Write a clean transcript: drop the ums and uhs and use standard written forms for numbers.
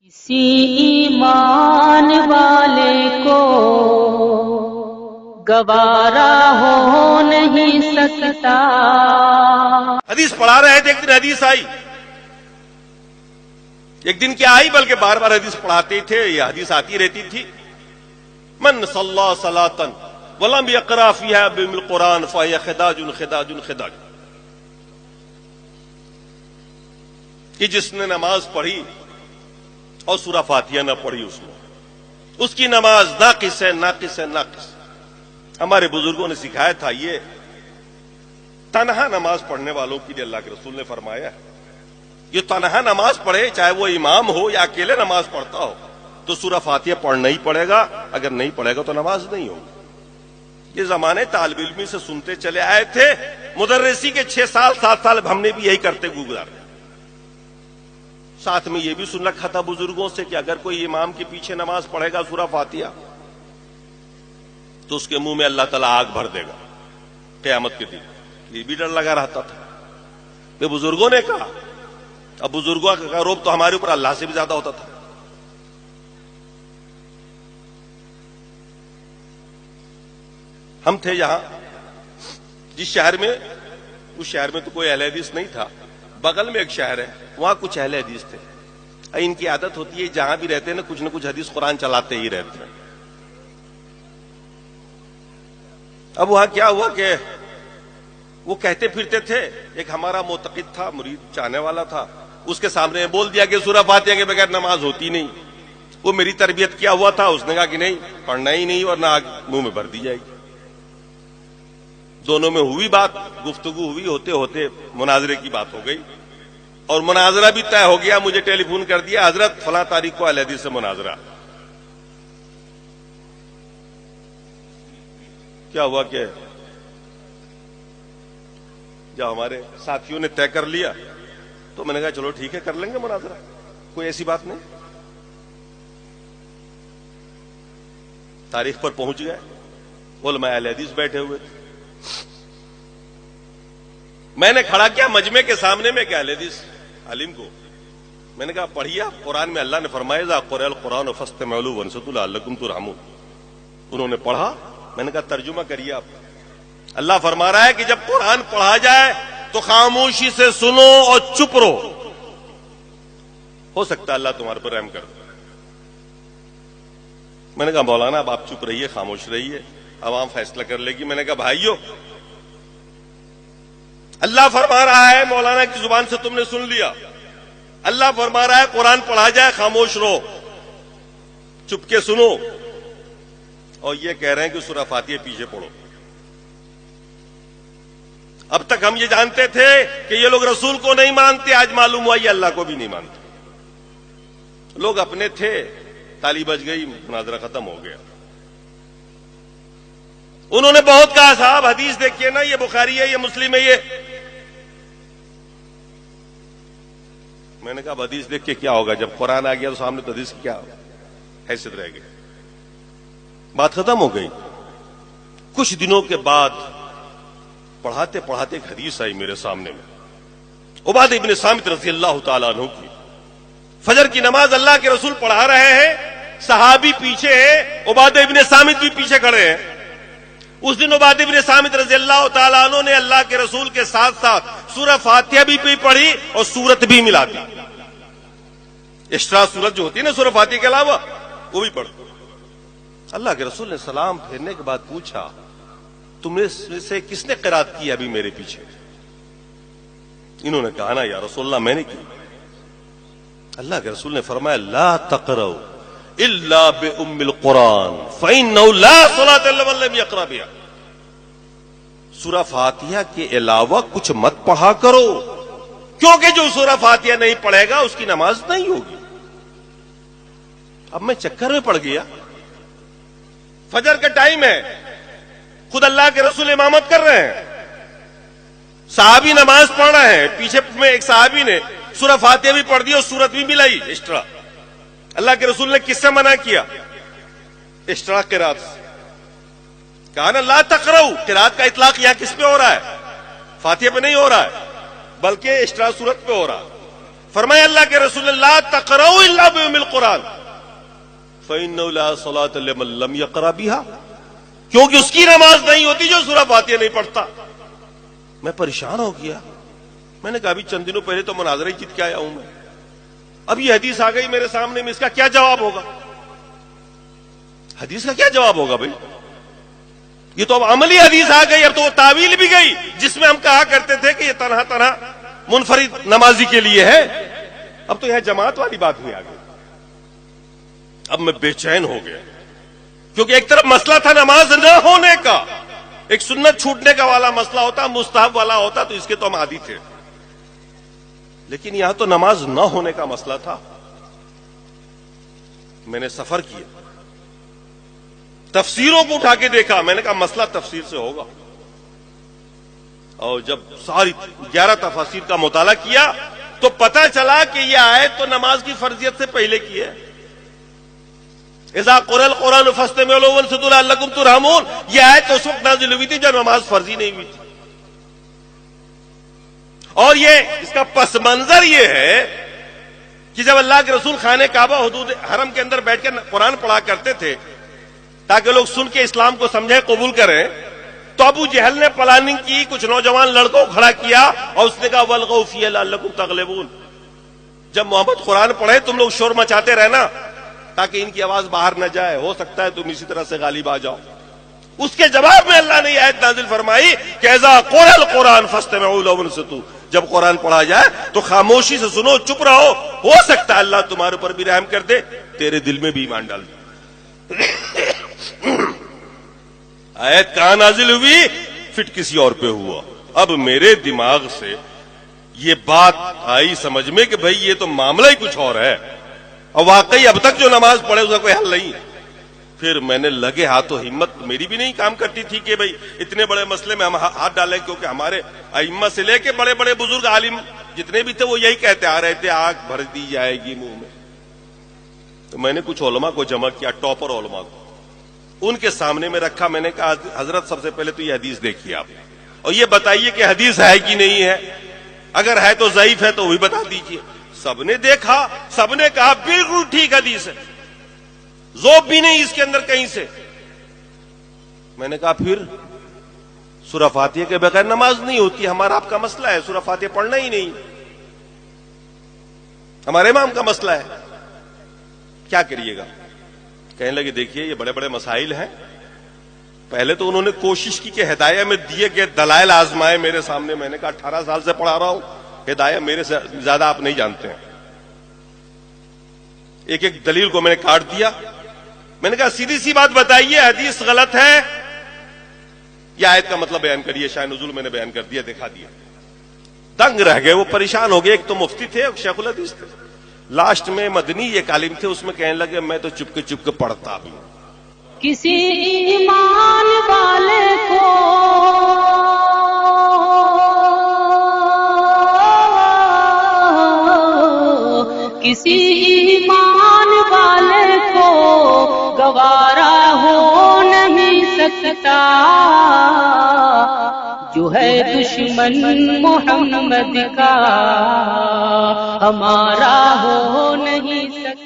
کسی ایمان والے کو گوارا ہو نہیں سکتا۔ حدیث پڑھا رہے تھے، ایک دن حدیث آئی، ایک دن کیا آئی بلکہ بار بار حدیث پڑھاتے تھے، یہ حدیث آتی رہتی تھی، من صلی صلاۃ ولم یقرأ فیہا بأم القرآن فہی خداج خداج خداج، کہ جس نے نماز پڑھی اور سورہ فاتحہ نہ پڑھی اس کی نماز ناقص ہے، ناقص ہے، ناقص۔ ہمارے بزرگوں نے سکھایا تھا، یہ تنہا نماز پڑھنے والوں کے لیے اللہ کے رسول نے فرمایا ہے، یہ تنہا نماز پڑھے، چاہے وہ امام ہو یا اکیلے نماز پڑھتا ہو، تو سورہ فاتحہ پڑھنا ہی پڑے گا، اگر نہیں پڑھے گا تو نماز نہیں ہوگی۔ یہ زمانے طالب علمی سے سنتے چلے آئے تھے، مدرسی کے 6 سال 7 سال ہم نے بھی یہی کرتے گزارے، ساتھ میں یہ بھی سن رکھا تھا بزرگوں سے کہ اگر کوئی امام کے پیچھے نماز پڑھے گا سورہ فاتحہ تو اس کے منہ میں اللہ تعالیٰ آگ بھر دے گا قیامت کے دن۔ یہ بھی ڈر لگا رہتا تھا، یہ بزرگوں نے کہا۔ اب بزرگوں کا روب تو ہمارے اوپر اللہ سے بھی زیادہ ہوتا تھا۔ ہم تھے یہاں جس شہر میں، اس شہر میں تو کوئی اہل حدیث نہیں تھا، بغل میں ایک شہر ہے، وہاں کچھ اہل حدیث تھے۔ ان کی عادت ہوتی ہے جہاں بھی رہتے ہیں نا کچھ نہ کچھ حدیث قرآن چلاتے ہی رہتے ہیں۔ اب وہاں کیا ہوا کہ وہ کہتے پھرتے تھے، ایک ہمارا معتقد تھا، مرید چاہنے والا تھا، اس کے سامنے بول دیا کہ سورہ فاتحہ کے بغیر نماز ہوتی نہیں۔ وہ میری تربیت کیا ہوا تھا، اس نے کہا کہ نہیں پڑھنا ہی نہیں، اور نہ منہ میں بھر دی جائے گی۔ دونوں میں ہوئی بات، گفتگو ہوئی، ہوتے ہوتے مناظرے کی بات ہو گئی، اور مناظرہ بھی طے ہو گیا۔ مجھے ٹیلی فون کر دیا، حضرت فلاں تاریخ کو اہل حدیث سے مناظرہ۔ کیا ہوا کہ جب ہمارے ساتھیوں نے طے کر لیا تو میں نے کہا چلو ٹھیک ہے کر لیں گے مناظرہ، کوئی ایسی بات نہیں۔ تاریخ پر پہنچ گئے، علماء اہل حدیث بیٹھے ہوئے تھے، میں نے کھڑا کیا مجمع کے سامنے میں کہ اہل حدیث عالم کو میں نے کہا پڑھیے، قرآن میں اللہ نے فرمایا اذا قرئ القرآن فاستمعوا له وانصتوا لعلکم ترحمون۔ انہوں نے پڑھا، میں نے کہا ترجمہ کریے آپ۔ اللہ فرما رہا ہے کہ جب قرآن پڑھا جائے تو خاموشی سے سنو اور چپ رہو، ہو سکتا ہے اللہ تمہارے پر رحم کر دے۔ میں نے کہا مولانا اب آپ چپ رہیے، خاموش رہیے، عوام فیصلہ کر لے گی۔ میں نے کہا بھائیو، اللہ فرما رہا ہے، مولانا کی زبان سے تم نے سن لیا، اللہ فرما رہا ہے قرآن پڑھا جائے خاموش رہو، چپ کے سنو، اور یہ کہہ رہے ہیں کہ سورہ فاتحہ پیچھے پڑھو۔ اب تک ہم یہ جانتے تھے کہ یہ لوگ رسول کو نہیں مانتے، آج معلوم ہوا یہ اللہ کو بھی نہیں مانتے۔ لوگ اپنے تھے، تالی بج گئی، مناظرہ ختم ہو گیا۔ انہوں نے بہت کہا صاحب حدیث دیکھیے نا، یہ بخاری ہے، یہ مسلم ہے، یہ۔ میں نے کہا اب حدیث دیکھ کے کیا ہوگا، جب قرآن آ گیا تو سامنے تو حدیث کی کیا حیثیت رہ گئی۔ بات ختم ہو گئی۔ کچھ دنوں کے بعد پڑھاتے پڑھاتے ایک حدیث آئی میرے سامنے میں، عبادہ ابن صامت رضی اللہ تعالیٰ عنہ کی۔ فجر کی نماز اللہ کے رسول پڑھا رہے ہیں، صحابی پیچھے ہیں، عبادہ ابن صامت بھی پیچھے کھڑے ہیں۔ اس دن عبادہ ابن صامت رضی اللہ تعالیٰ عنہ نے اللہ کے رسول کے ساتھ ساتھ سورہ فاتحہ بھی پڑھی اور سورت بھی ملا دی، ایکسٹرا سورت جو ہوتی ہے نا سورہ فاتحہ کے علاوہ، وہ بھی پڑھ۔ اللہ کے رسول نے سلام پھیرنے کے بعد پوچھا تم نے سے کس نے قرات کی ابھی میرے پیچھے؟ انہوں نے کہا نا یا رسول اللہ میں نے کی۔ اللہ کے رسول نے فرمایا لا تقرؤ الا بأم القرآن فإنه لا صلاة لمن لم يقرأ بها۔ سورہ فاتحہ کے علاوہ کچھ مت پڑھا کرو، کیونکہ جو سورہ فاتحہ نہیں پڑھے گا اس کی نماز نہیں ہوگی۔ اب میں چکر میں پڑ گیا، فجر کا ٹائم ہے، خود اللہ کے رسول امامت کر رہے ہیں، صحابی نماز پڑھ رہے ہیں، پیچھے میں ایک صحابی نے سورہ فاتحہ بھی پڑھ دی اور سورت بھی ملائی ایکسٹرا۔ اللہ کے رسول نے کس سے منع کیا؟ ایکسٹرا قرات سے۔ کہا نا لا تقرؤ، قرات کا اطلاق یہاں کس پہ ہو رہا ہے؟ فاتحہ پہ نہیں ہو رہا ہے، بلکہ ایکسٹرا سورت پہ ہو رہا ہے۔ فرمایا اللہ کے رسول لا تقرؤوا الا بأم القرآن فإنه لا صلاة لمن لم يقرأ بها، کیونکہ اس کی نماز نہیں ہوتی جو سورہ فاتحہ نہیں پڑھتا۔ میں پریشان ہو گیا، میں نے کہا ابھی چند دنوں پہلے تو مناظرہ ہی جیت کے آیا ہوں میں، اب یہ حدیث آ گئی میرے سامنے میں، اس کا کیا جواب ہوگا؟ حدیث کا کیا جواب ہوگا بھائی؟ یہ تو اب عملی حدیث آ گئی، اب تو وہ تعویل بھی گئی جس میں ہم کہا کرتے تھے کہ یہ تنہا منفرد نمازی کے لیے ہے، اب تو یہ جماعت والی بات ہوئی آ گئی۔ اب میں بے چین ہو گیا، کیونکہ ایک طرف مسئلہ تھا نماز نہ ہونے کا، ایک سنت چھوٹنے کا والا مسئلہ ہوتا، مستحب والا ہوتا تو اس کے تو ہم عادی تھے، لیکن یہاں تو نماز نہ ہونے کا مسئلہ تھا۔ میں نے سفر کیا، تفسیروں کو اٹھا کے دیکھا، میں نے کہا مسئلہ تفسیر سے ہوگا، اور جب ساری 11 تفاسیر کا مطالعہ کیا تو پتہ چلا کہ یہ آیت تو نماز کی فرضیت سے پہلے کی ہے۔ اذا قرئ القرآن فاستمعوا له وانصتوا لعلكم ترحمون، یہ آیت تو اس وقت نازل ہوئی تھی جب نماز فرضی نہیں ہوئی تھی، اور یہ اس کا پس منظر یہ ہے کہ جب اللہ کے رسول خانہ کعبہ حدود حرم کے اندر بیٹھ کر قرآن پڑھا کرتے تھے تاکہ لوگ سن کے اسلام کو سمجھیں قبول کریں، تو ابو جہل نے پلاننگ کی، کچھ نوجوان لڑکوں کو کھڑا کیا اور اس نے کہا وَالْغَوْا فِيهَا لَعَلَّكُمْ تَغْلِبُونَ، جب محمد قرآن پڑھے تم لوگ شور مچاتے رہنا تاکہ ان کی آواز باہر نہ جائے، ہو سکتا ہے تم اسی طرح سے غالب آ جاؤ۔ اس کے جواب میں اللہ نے یہ آیت نازل فرمائی کہ اذا قرئ القرآن فاستمعوا له وانصتوا، جب قرآن پڑھا جائے تو خاموشی سے سنو، چپ رہو، ہو سکتا ہے اللہ تمہارے اوپر بھی رحم کر دے، تیرے دل میں بھی ایمان ڈال دے۔ آیت کہاں نازل ہوئی؟ فٹ کسی اور پہ ہوا۔ اب میرے دماغ سے یہ بات آئی سمجھ میں کہ بھئی یہ تو معاملہ ہی کچھ اور ہے، اور واقعی اب تک جو نماز پڑھے اس کا کوئی حل نہیں۔ پھر میں نے لگے ہاتھوں، ہمت میری بھی نہیں کام کرتی تھی کہ بھئی اتنے بڑے مسئلے میں ہم ہاتھ ڈالیں، کیونکہ ہمارے ائمہ سے لے کے بڑے بڑے بزرگ عالم جتنے بھی تھے وہ یہی کہتے آ رہے تھے آگ بھر دی جائے گی منہ میں۔ تو میں نے کچھ علماء کو جمع کیا، ٹاپر علماء کو، ان کے سامنے میں رکھا، میں نے کہا حضرت سب سے پہلے تو یہ حدیث دیکھیے آپ، اور یہ بتائیے کہ حدیث ہے کہ نہیں ہے، اگر ہے تو ضعیف ہے تو وہی بتا دیجیے۔ سب نے دیکھا، سب نے کہا بالکل ٹھیک حدیث ہے، ذوب بھی نہیں اس کے اندر کہیں سے۔ میں نے کہا پھر سورہ فاتحہ کے بغیر نماز نہیں ہوتی، ہمارا آپ کا مسئلہ ہے، سورہ فاتحہ پڑھنا ہی نہیں، ہمارے امام کا مسئلہ ہے، کیا کریے گا؟ کہنے لگے دیکھیے یہ بڑے بڑے مسائل ہیں، پہلے تو انہوں نے کوشش کی کہ ہدایہ میں دیے گئے دلائل آزمائے میرے سامنے، میں نے کہا 18 سال سے پڑھا رہا ہوں، ہدایہ میرے سے زیادہ آپ نہیں جانتے ہیں۔ ایک ایک دلیل کو میں نے کاٹ دیا، میں نے کہا سیدھی سی بات بتائیے حدیث غلط ہے یا آیت کا مطلب بیان کریے، شاید نزول میں نے بیان کر دیا، دکھا دیا۔ دنگ رہ گئے، وہ پریشان ہو گئے، ایک تو مفتی تھے ایک شیخ الحدیث تھے، لاسٹ میں مدنی ایک عالم تھے، اس میں کہنے لگے میں تو چپ کے پڑھتا بھی ہوں۔ کسی ایمان والے کو کسی ایمان والے کو گوارا ہو نہیں سکتا، جو ہے دشمن محمد کا ہمارا ہو نہیں سکتا۔